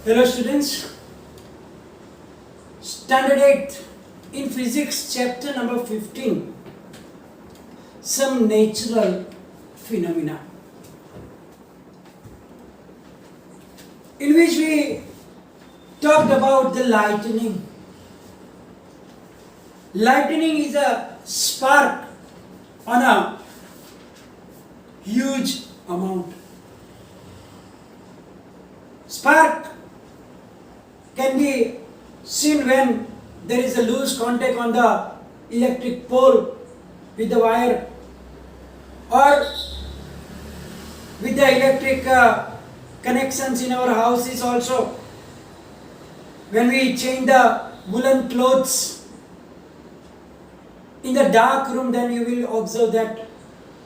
Hello students, Standard 8 in Physics chapter number 15, some natural phenomena, in which we talked about the lightning. Lightning is a spark on a huge amount. Spark can be seen when there is a loose contact on the electric pole with the wire or with the electric connections in our houses also. When we change the woolen clothes in the dark room, then you will observe that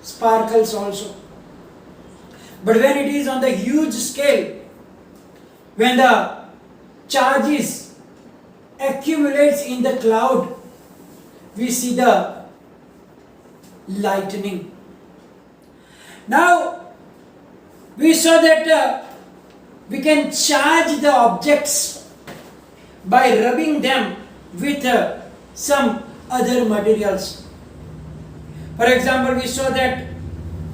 sparkles also. But when it is on the huge scale, when the charges accumulates in the cloud, we see the lightning. Now, we saw that we can charge the objects by rubbing them with some other materials. For example, we saw that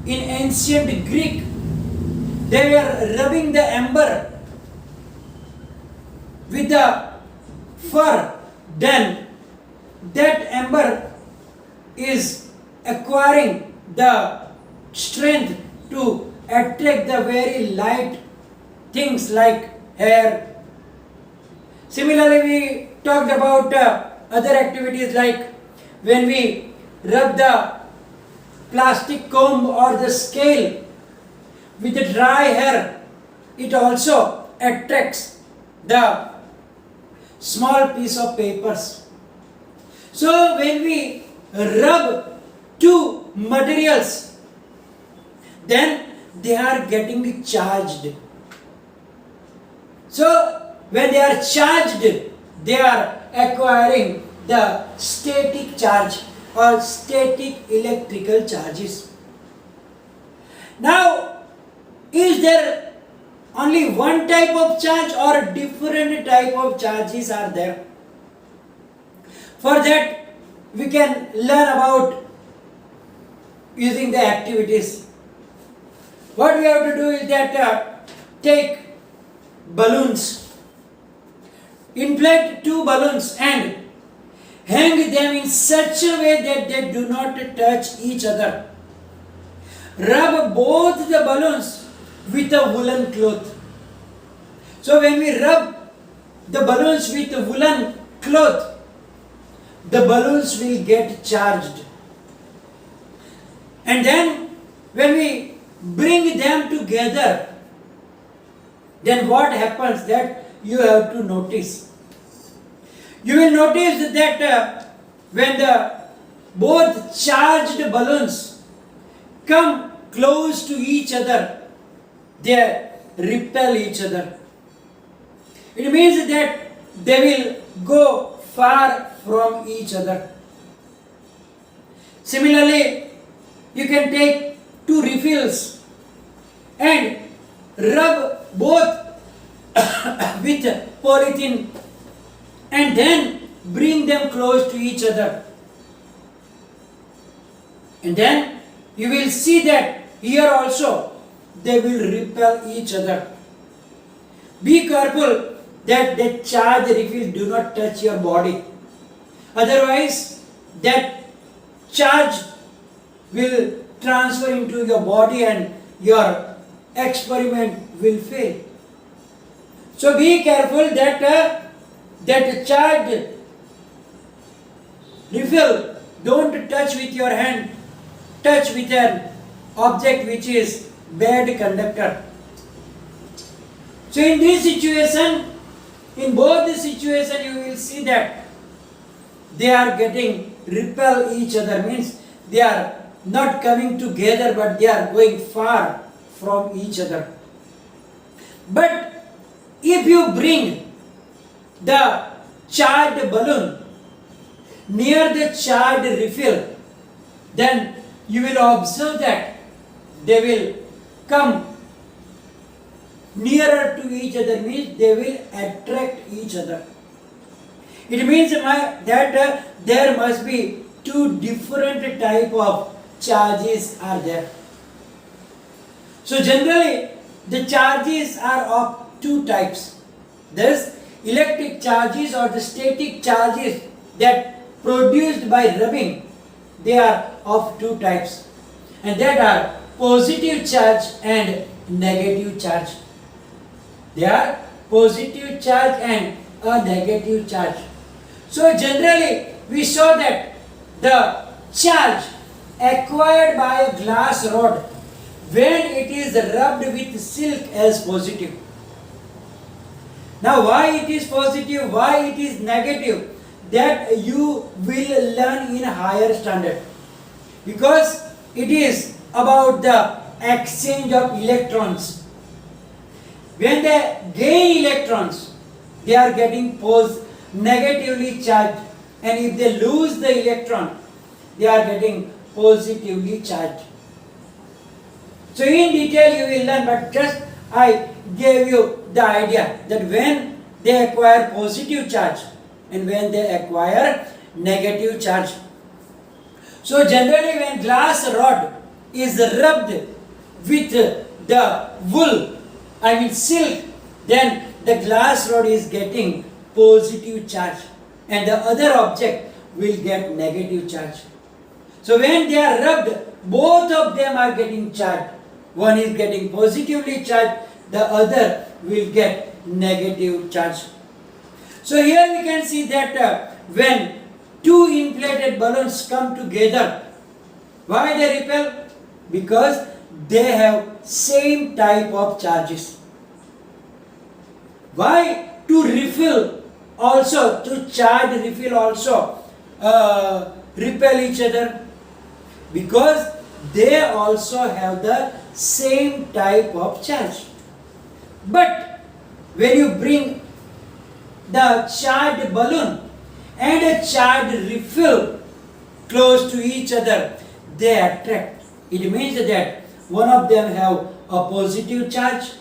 in ancient Greek, they were rubbing the ember with the fur, then that ember is acquiring the strength to attract the very light things like hair. Similarly, we talked about other activities like when we rub the plastic comb or the scale with the dry hair, it also attracts the small piece of papers. So when we rub two materials, then they are getting charged. So when they are charged, they are acquiring the static charge or static electrical charges. Now, is there only one type of charge or different type of charges are there? For that, we can learn about using the activities. What we have to do is that take balloons, inflate two balloons and hang them in such a way that they do not touch each other. Rub both the balloons with a woolen cloth. So when we rub the balloons with a woolen cloth, the balloons will get charged. And then when we bring them together, then what happens that you have to notice. You will notice that when the both charged balloons come close to each other, they repel each other. It means that they will go far from each other. Similarly, you can take two refills and rub both with polythene and then bring them close to each other. And then you will see that here also they will repel each other. Be careful that the charge refill do not touch your body. Otherwise, that charge will transfer into your body and your experiment will fail. So be careful that that charged refill don't touch with your hand, touch with an object which is bad conductor. So in this situation, in both the situation, you will see that they are getting repel each other, means they are not coming together but they are going far from each other. But if you bring the charged balloon near the charged refill, then you will observe that they will come nearer to each other means they will attract each other. It means that there must be two different type of charges are there. So generally the charges are of two types. There's electric charges or the static charges that produced by rubbing. They are of two types, and that are positive charge and negative charge. They are positive charge and a negative charge. So generally we saw that the charge acquired by a glass rod when it is rubbed with silk as positive. Now why it is positive, why it is negative, that you will learn in higher standard, because it is about the exchange of electrons. When they gain electrons, they are getting negatively charged, and if they lose the electron, they are getting positively charged. So in detail you will learn, but just I gave you the idea that when they acquire positive charge and when they acquire negative charge. So generally when glass rod is rubbed with the wool, I mean silk, then the glass rod is getting positive charge and the other object will get negative charge. So when they are rubbed, both of them are getting charged. One is getting positively charged, the other will get negative charge. So here we can see that when two inflated balloons come together, why they repel? Because they have same type of charges. Why? To refill also, to charge refill also repel each other, because they also have the same type of charge. But when you bring the charged balloon and a charged refill close to each other, they attract. It means that one of them have a positive charge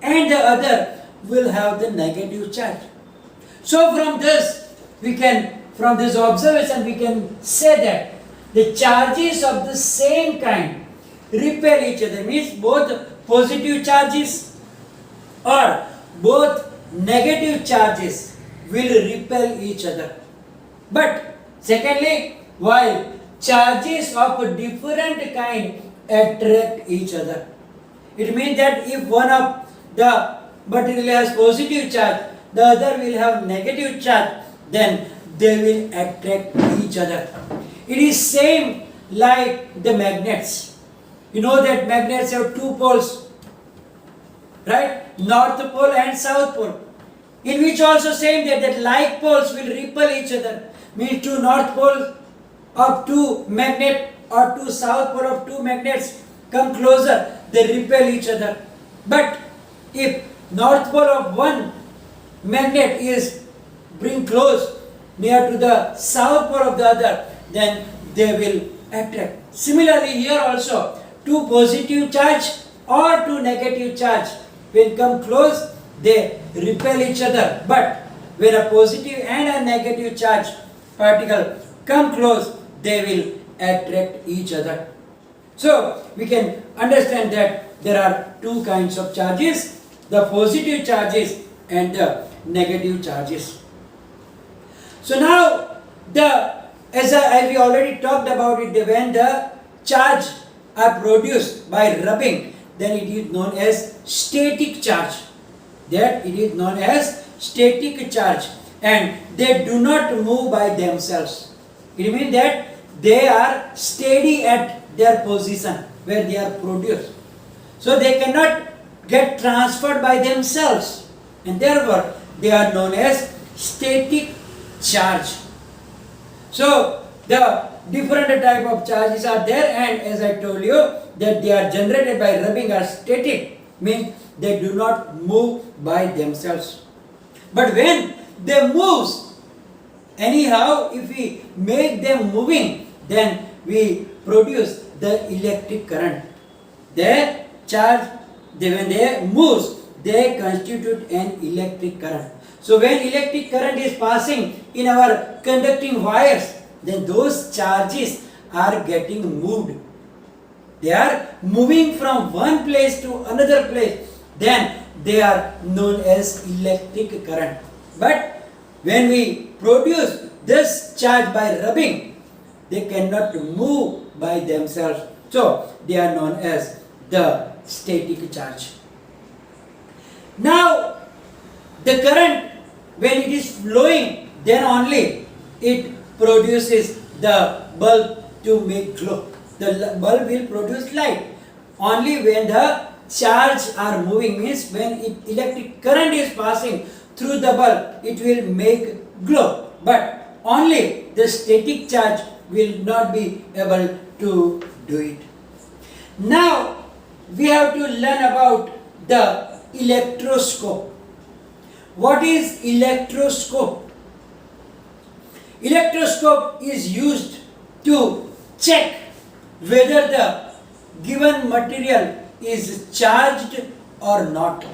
and the other will have the negative charge. So from this observation we can say that the charges of the same kind repel each other, means both positive charges or both negative charges will repel each other. But secondly, while charges of a different kind attract each other, it means that if one of the material has positive charge, the other will have negative charge, then they will attract each other. It is same like the magnets. You know that magnets have two poles, right? North pole and south pole. In which also same that like poles will repel each other. Means two north poles of two magnet or two south pole of two magnets come closer, they repel each other. But if north pole of one magnet is bring close near to the south pole of the other, then they will attract. Similarly here also, two positive charge or two negative charge, when come close, they repel each other. But when a positive and a negative charge particle come close, they will attract each other. So we can understand that there are two kinds of charges, the positive charges and the negative charges. So now as we already talked about it, when the charge are produced by rubbing, then it is known as static charge. That it is known as static charge, and they do not move by themselves. It means that they are steady at their position where they are produced. So they cannot get transferred by themselves, and therefore they are known as static charge. So the different type of charges are there, and as I told you that they are generated by rubbing are static, means they do not move by themselves. But when they move, anyhow if we make them moving, then we produce the electric current. Their charge, when they move, they constitute an electric current. So when electric current is passing in our conducting wires, then those charges are getting moved. They are moving from one place to another place. Then they are known as electric current. But when we produce this charge by rubbing, they cannot move by themselves. So they are known as the static charge. Now the current, when it is flowing, then only it produces the bulb to make glow. The bulb will produce light. Only when the charge are moving, means when electric current is passing through the bulb, it will make glow. But only the static charge will not be able to do it. Now we have to learn about the electroscope. What is electroscope? Electroscope is used to check whether the given material is charged or not.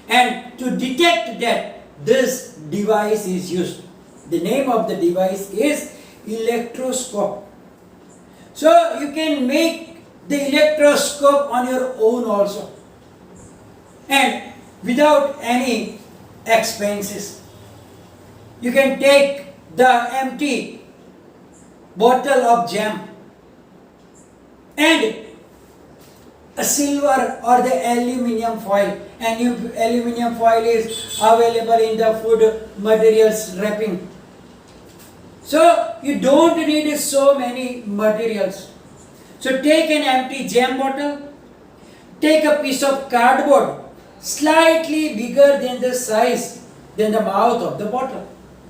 And to detect that, this device is used. The name of the device is electroscope. So you can make the electroscope on your own also, and without any expenses. You can take the empty bottle of jam and a silver or the aluminium foil, and aluminium foil is available in the food materials wrapping. So you don't need so many materials. So take an empty jam bottle, take a piece of cardboard slightly bigger than the size than the mouth of the bottle.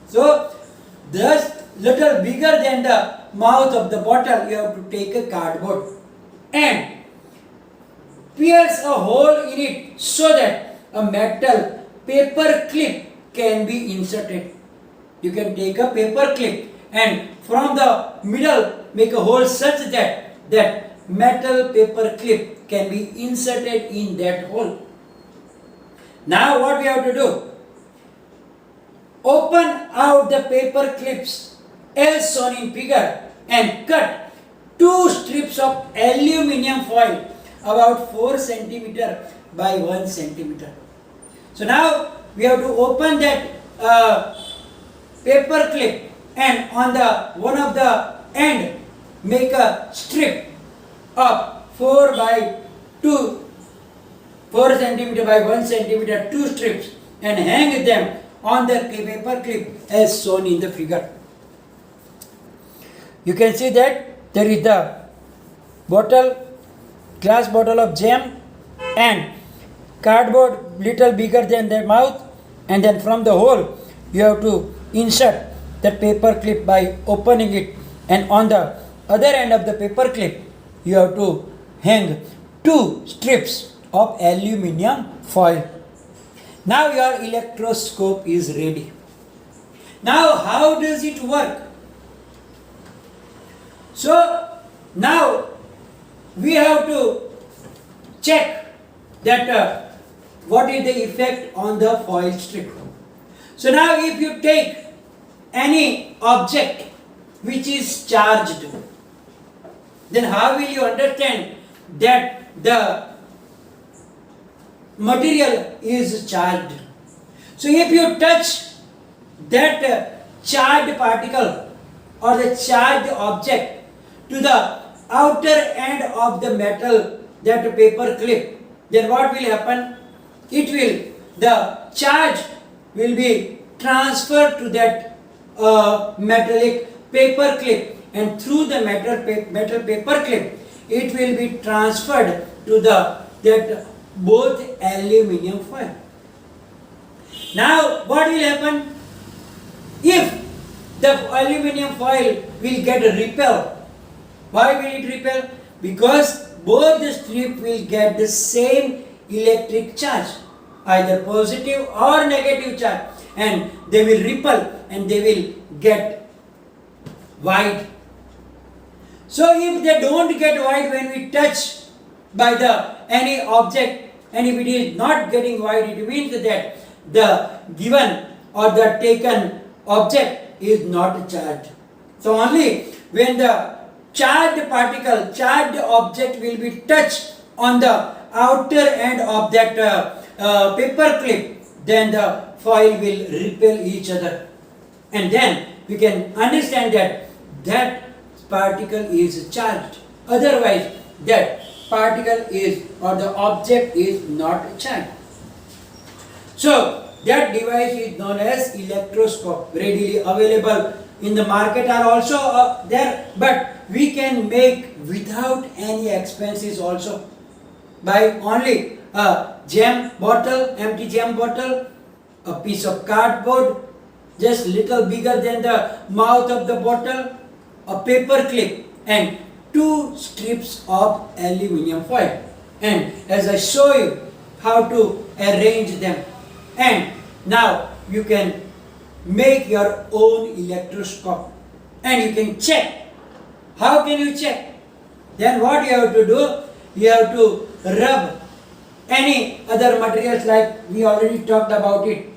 So just little bigger than the mouth of the bottle, you have to take a cardboard and pierce a hole in it so that a metal paper clip can be inserted. You can take a paper clip and from the middle make a hole such that that metal paper clip can be inserted in that hole. Now what we have to do? Open out the paper clips as shown in figure and cut 2 strips of aluminium foil about 4 centimeter by 1 centimeter. So now we have to open that paper clip and on the one of the end make a strip of 4 centimeter by 1 centimeter, 2 strips, and hang them on the paper clip as shown in the figure. You can see that there is the bottle, glass bottle of jam and cardboard little bigger than the mouth, and then from the hole you have to insert the paper clip by opening it, and on the other end of the paper clip you have to hang 2 strips of aluminium foil. Now your electroscope is ready. Now how does it work? So now we have to check that what is the effect on the foil strip. So now if you take any object which is charged, then how will you understand that the material is charged? So if you touch that charged particle or the charged object to the outer end of the metal, that paper clip, then what will happen? The charge will be transferred to that metallic paper clip, and through the metal paper clip it will be transferred to that both aluminium foil. Now what will happen? If the aluminium foil will get repelled. Why will it repel? Because both the strip will get the same electric charge, either positive or negative charge, and they will repel and they will get wide. So if they don't get wide when we touch by any object and if it is not getting wide, it means that the given or the taken object is not charged. So only when the charged particle, charged object will be touched on the outer end of that paper clip, then the foil will repel each other, and then we can understand that that particle is charged. Otherwise, that particle is or the object is not charged. So that device is known as electroscope, readily available in the market are also there, but we can make without any expenses also by only a jam bottle, empty jam bottle, a piece of cardboard just little bigger than the mouth of the bottle, a paper clip, and 2 strips of aluminium foil. And as I show you how to arrange them, and now you can make your own electroscope and you can check. How can you check? Then what you have to do? You have to rub any other materials, like we already talked about it,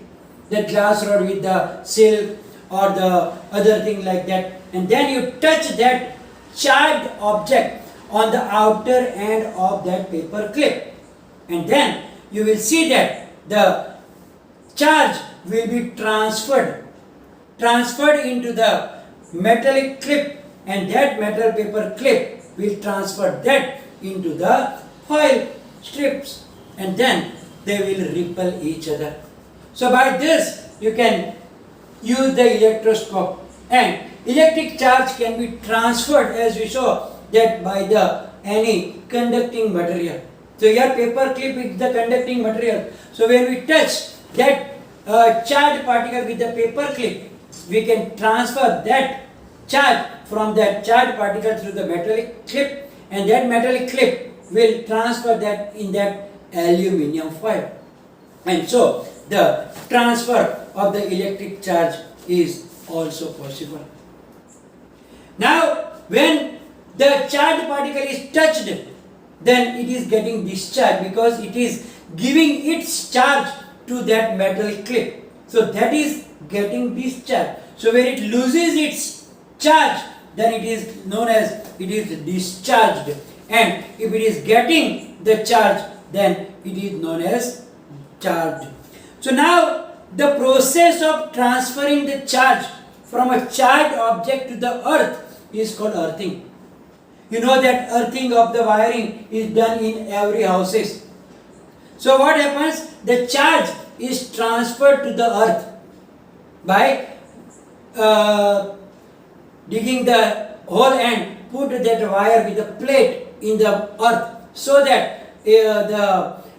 the glass rod with the silk or the other thing like that, and then you touch that charged object on the outer end of that paper clip, and then you will see that the charge will be transferred into the metallic clip, and that metal paper clip will transfer that into the foil strips, and then they will repel each other. So by this you can use the electroscope, and electric charge can be transferred, as we saw, that by the any conducting material. So your paper clip is the conducting material. So when we touch that charged particle with the paper clip, we can transfer that charge from that charged particle through the metallic clip, and that metallic clip will transfer that in that aluminium foil, and so the transfer of the electric charge is also possible. Now when the charged particle is touched, then it is getting discharged because it is giving its charge to that metal clip. So that is getting discharged. So when it loses its charge, then it is known as it is discharged. And if it is getting the charge, then it is known as charged. So now the process of transferring the charge from a charged object to the earth is called earthing. You know that earthing of the wiring is done in every houses. So what happens? The charge is transferred to the earth by digging the hole and put that wire with a plate in the earth, so that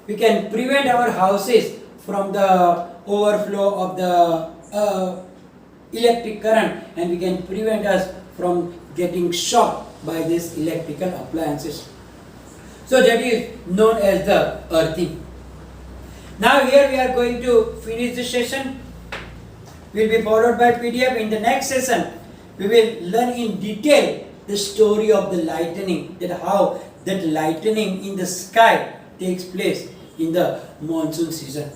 we can prevent our houses from the overflow of the electric current, and we can prevent us from getting shocked by these electrical appliances. So that is known as the earthing. Now here we are going to finish the session. Will be followed by PDF. In the next session, we will learn in detail the story of the lightning, that how that lightning in the sky takes place in the monsoon season.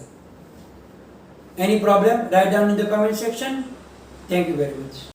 Any problem? Write down in the comment section. Thank you very much.